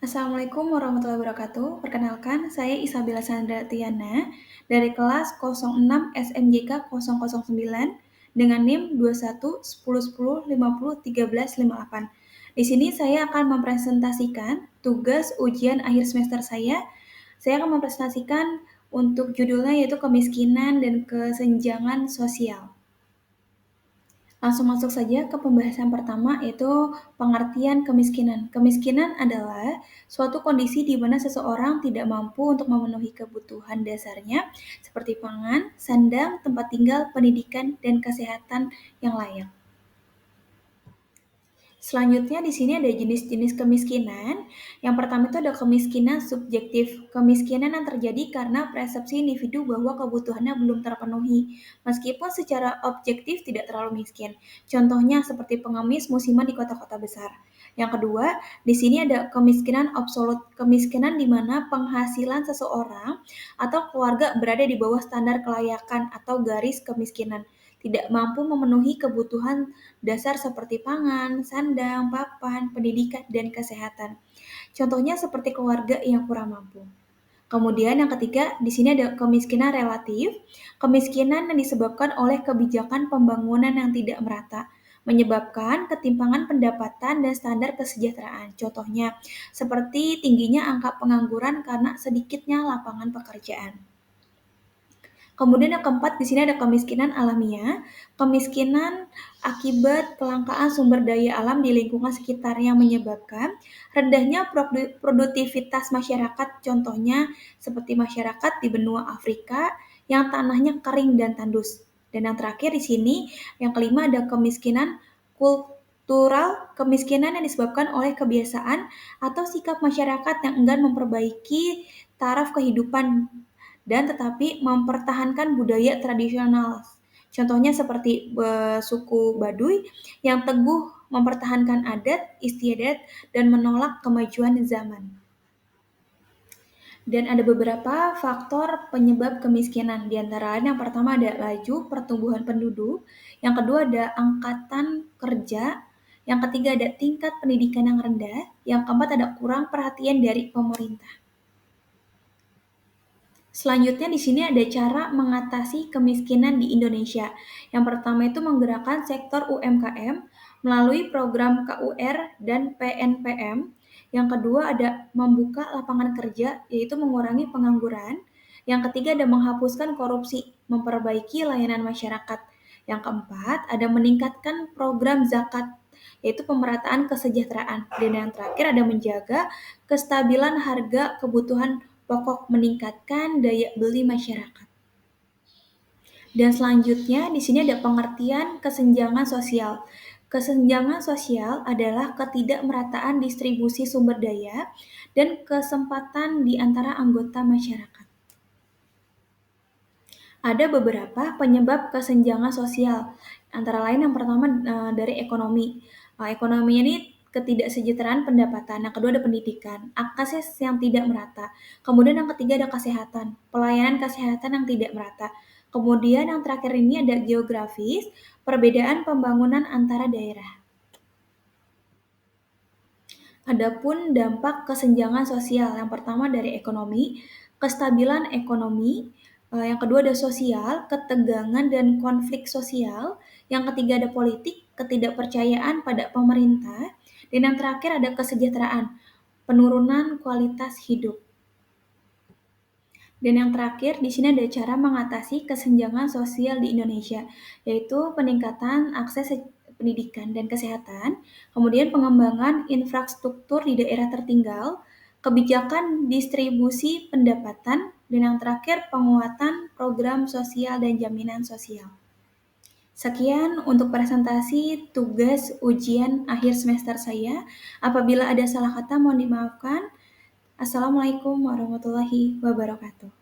Assalamualaikum warahmatullahi wabarakatuh. Perkenalkan, saya Isabella Sandra Tiana dari kelas 06 SMJK 009 dengan NIM 21 10 10 50 13 58. Di sini saya akan mempresentasikan tugas ujian akhir semester saya. Saya akan mempresentasikan untuk judulnya yaitu kemiskinan dan kesenjangan sosial. Langsung masuk saja ke pembahasan pertama, yaitu pengertian kemiskinan. Kemiskinan adalah suatu kondisi di mana seseorang tidak mampu untuk memenuhi kebutuhan dasarnya seperti pangan, sandang, tempat tinggal, pendidikan, dan kesehatan yang layak. Selanjutnya di sini ada jenis-jenis kemiskinan. Yang pertama itu ada kemiskinan subjektif. Kemiskinan yang terjadi karena persepsi individu bahwa kebutuhannya belum terpenuhi, meskipun secara objektif tidak terlalu miskin. Contohnya seperti pengemis musiman di kota-kota besar. Yang kedua, di sini ada kemiskinan absolut. Kemiskinan di mana penghasilan seseorang atau keluarga berada di bawah standar kelayakan atau garis kemiskinan, tidak mampu memenuhi kebutuhan dasar seperti pangan, sandang, papan, pendidikan, dan kesehatan. Contohnya seperti keluarga yang kurang mampu. Kemudian yang ketiga, di sini ada kemiskinan relatif. Kemiskinan yang disebabkan oleh kebijakan pembangunan yang tidak merata, menyebabkan ketimpangan pendapatan dan standar kesejahteraan. Contohnya, seperti tingginya angka pengangguran karena sedikitnya lapangan pekerjaan. Kemudian yang keempat, di sini ada kemiskinan alamiah. Kemiskinan akibat kelangkaan sumber daya alam di lingkungan sekitar yang menyebabkan rendahnya produktivitas masyarakat, contohnya seperti masyarakat di benua Afrika yang tanahnya kering dan tandus. Dan yang terakhir di sini, yang kelima ada kemiskinan kultural, kemiskinan yang disebabkan oleh kebiasaan atau sikap masyarakat yang enggan memperbaiki taraf kehidupan dan tetapi mempertahankan budaya tradisional. Contohnya seperti suku Baduy yang teguh mempertahankan adat, istiadat, dan menolak kemajuan zaman. Dan ada beberapa faktor penyebab kemiskinan. Di antara lain yang pertama ada laju pertumbuhan penduduk, yang kedua ada angkatan kerja, yang ketiga ada tingkat pendidikan yang rendah, yang keempat ada kurang perhatian dari pemerintah. Selanjutnya di sini ada cara mengatasi kemiskinan di Indonesia. Yang pertama itu menggerakkan sektor UMKM melalui program KUR dan PNPM. Yang kedua ada membuka lapangan kerja, yaitu mengurangi pengangguran. Yang ketiga ada menghapuskan korupsi, memperbaiki layanan masyarakat. Yang keempat ada meningkatkan program zakat, yaitu pemerataan kesejahteraan. Dan yang terakhir ada menjaga kestabilan harga kebutuhan pokok, meningkatkan daya beli masyarakat. Dan selanjutnya di sini ada pengertian kesenjangan sosial. Kesenjangan sosial adalah ketidakmerataan distribusi sumber daya dan kesempatan di antara anggota masyarakat. Ada beberapa penyebab kesenjangan sosial, antara lain yang pertama dari ekonomi. Ekonomi ini ketidaksejahteraan pendapatan, yang kedua ada pendidikan, akses yang tidak merata, kemudian yang ketiga ada kesehatan, pelayanan kesehatan yang tidak merata, kemudian yang terakhir ini ada geografis, perbedaan pembangunan antara daerah. Adapun dampak kesenjangan sosial, yang pertama dari ekonomi, kestabilan ekonomi, yang kedua ada sosial, ketegangan dan konflik sosial, yang ketiga ada politik, ketidakpercayaan pada pemerintah, dan yang terakhir ada kesejahteraan, penurunan kualitas hidup. Dan yang terakhir, di sini ada cara mengatasi kesenjangan sosial di Indonesia, yaitu peningkatan akses pendidikan dan kesehatan, kemudian pengembangan infrastruktur di daerah tertinggal, kebijakan distribusi pendapatan, dan yang terakhir penguatan program sosial dan jaminan sosial. Sekian untuk presentasi tugas ujian akhir semester saya. Apabila ada salah kata mohon dimaafkan. Assalamualaikum warahmatullahi wabarakatuh.